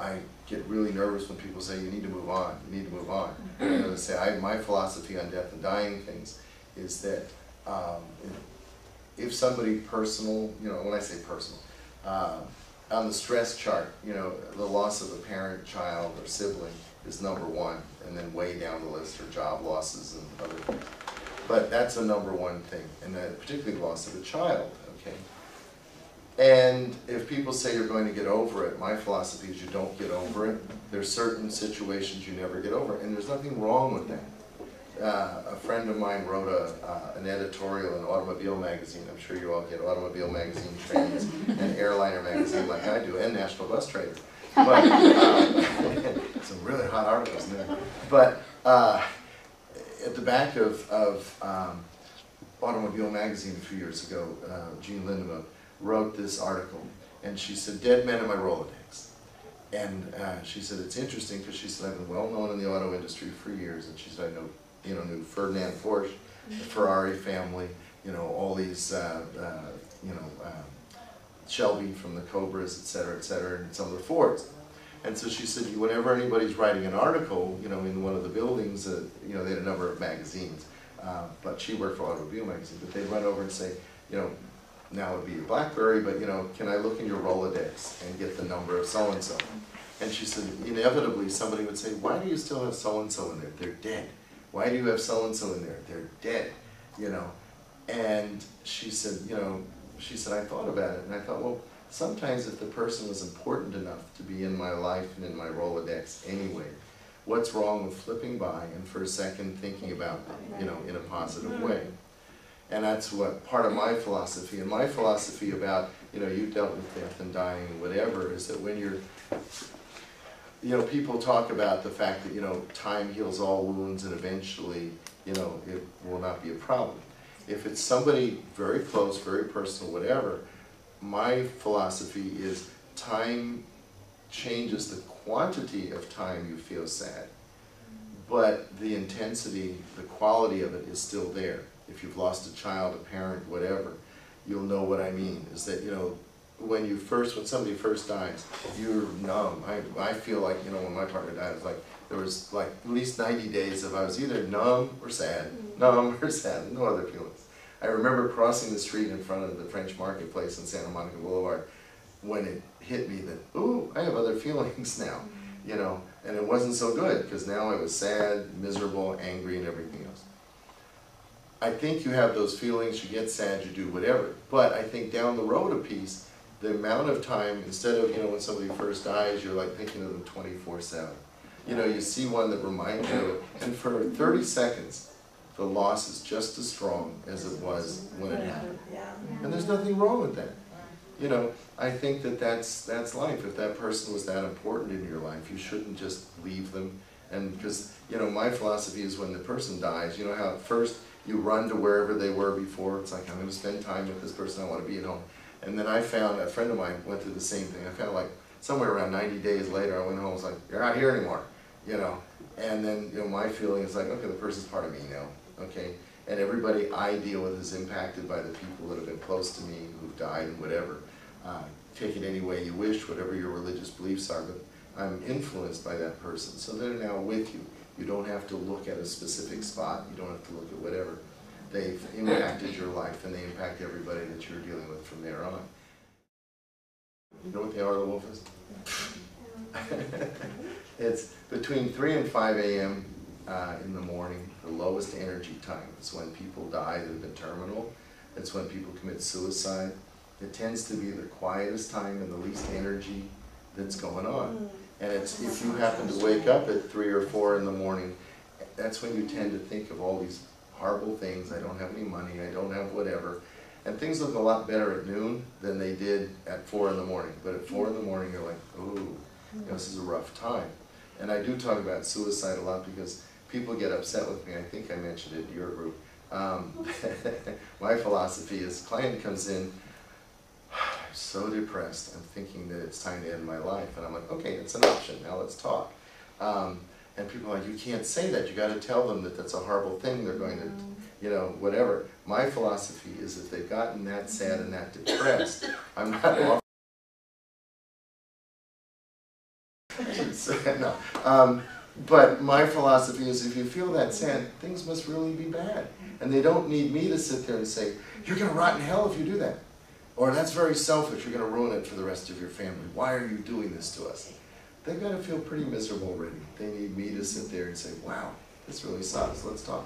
I get really nervous when people say, you need to move on, you need to move on. You know, they say, my philosophy on death and dying things is that if somebody personal, you know, when I say personal, on the stress chart, you know, the loss of a parent, child, or sibling is #1, and then way down the list are job losses and other things. But that's a #1 thing, and particularly the loss of a child, okay? And if people say you're going to get over it, my philosophy is you don't get over it. There's certain situations you never get over, and there's nothing wrong with that. A friend of mine wrote an editorial in Automobile Magazine. I'm sure you all get Automobile Magazine trains and Airliner Magazine like I do, and National Bus Trader. But, some really hot articles in there. But at the back of Automobile Magazine a few years ago, Jean Lindemann wrote this article, and she said, "Dead men in my Rolodex." And she said, it's interesting because she said, I've been well known in the auto industry for years, and she said, I knew Ferdinand Porsche, the Ferrari family, you know, all these, Shelby from the Cobras, et cetera, and some of the Fords. And so she said, whenever anybody's writing an article, you know, in one of the buildings, you know, they had a number of magazines, but she worked for Automobile Magazine, but they'd run over and say, you know, now it would be your BlackBerry, but, you know, can I look in your Rolodex and get the number of so-and-so? And she said, inevitably, somebody would say, why do you still have so-and-so in there? They're dead. Why do you have so-and-so in there? They're dead, you know. And she said, I thought about it, and I thought, well, sometimes if the person was important enough to be in my life and in my Rolodex anyway, what's wrong with flipping by and for a second thinking about them, you know, in a positive way? And that's what part of my philosophy, and my philosophy about, you know, you dealt with death and dying and whatever, is that when you're, you know, people talk about the fact that, you know, time heals all wounds and eventually, you know, it will not be a problem. If it's somebody very close, very personal, whatever, my philosophy is time changes the quantity of time you feel sad, but the intensity, the quality of it is still there. If you've lost a child, a parent, whatever, you'll know what I mean, is that, you know, when somebody first dies, you're numb. I feel like, you know, when my partner died, it was like, there was like at least 90 days of I was either numb or sad, no other feelings. I remember crossing the street in front of the French Marketplace in Santa Monica Boulevard when it hit me that, ooh, I have other feelings now, you know, and it wasn't so good because now I was sad, miserable, angry, and everything else. I think you have those feelings, you get sad, you do whatever, but I think down the road a piece, the amount of time, instead of, you know, when somebody first dies, you're like thinking of them 24/7. You know, you see one that reminds you of it, and for 30 seconds, the loss is just as strong as it was when it happened. And there's nothing wrong with that. You know, I think that that's life. If that person was that important in your life, you shouldn't just leave them. And because, you know, my philosophy is when the person dies, you know how at first you run to wherever they were before. It's like, I'm going to spend time with this person, I want to be at home. And then I found, a friend of mine went through the same thing. I found like somewhere around 90 days later, I went home, I was like, you're not here anymore, you know. And then, you know, my feeling is like, okay, the person's part of me now, okay. And everybody I deal with is impacted by the people that have been close to me, who've died and whatever. Take it any way you wish, whatever your religious beliefs are, but I'm influenced by that person. So they're now with you. You don't have to look at a specific spot. You don't have to look at whatever. They've impacted your life, and they impact everybody that you're dealing with from there on. You know what the hour of the wolf is? It's between 3 and 5 a.m. In the morning, the lowest energy time. It's when people die that have been terminal. It's when people commit suicide. It tends to be the quietest time and the least energy that's going on. And it's, if you happen to wake up at 3 or 4 in the morning, that's when you tend to think of all these horrible things. I don't have any money, I don't have whatever. And things look a lot better at noon than they did at 4 in the morning. But at 4 in the morning, you're like, ooh, you know, this is a rough time. And I do talk about suicide a lot because people get upset with me. I think I mentioned it in your group. My philosophy is, client comes in, I'm so depressed, I'm thinking that it's time to end my life. And I'm like, okay, it's an option, now let's talk. And people are like, you can't say that, you got to tell them that that's a horrible thing, they're going to, you know, whatever. My philosophy is if they've gotten that sad and that depressed, I'm not No. But my philosophy is if you feel that sad, things must really be bad. And they don't need me to sit there and say, you're going to rot in hell if you do that. Or that's very selfish, you're going to ruin it for the rest of your family. Why are you doing this to us? They've got to feel pretty miserable already. They need me to sit there and say, wow, this really sucks. Let's talk.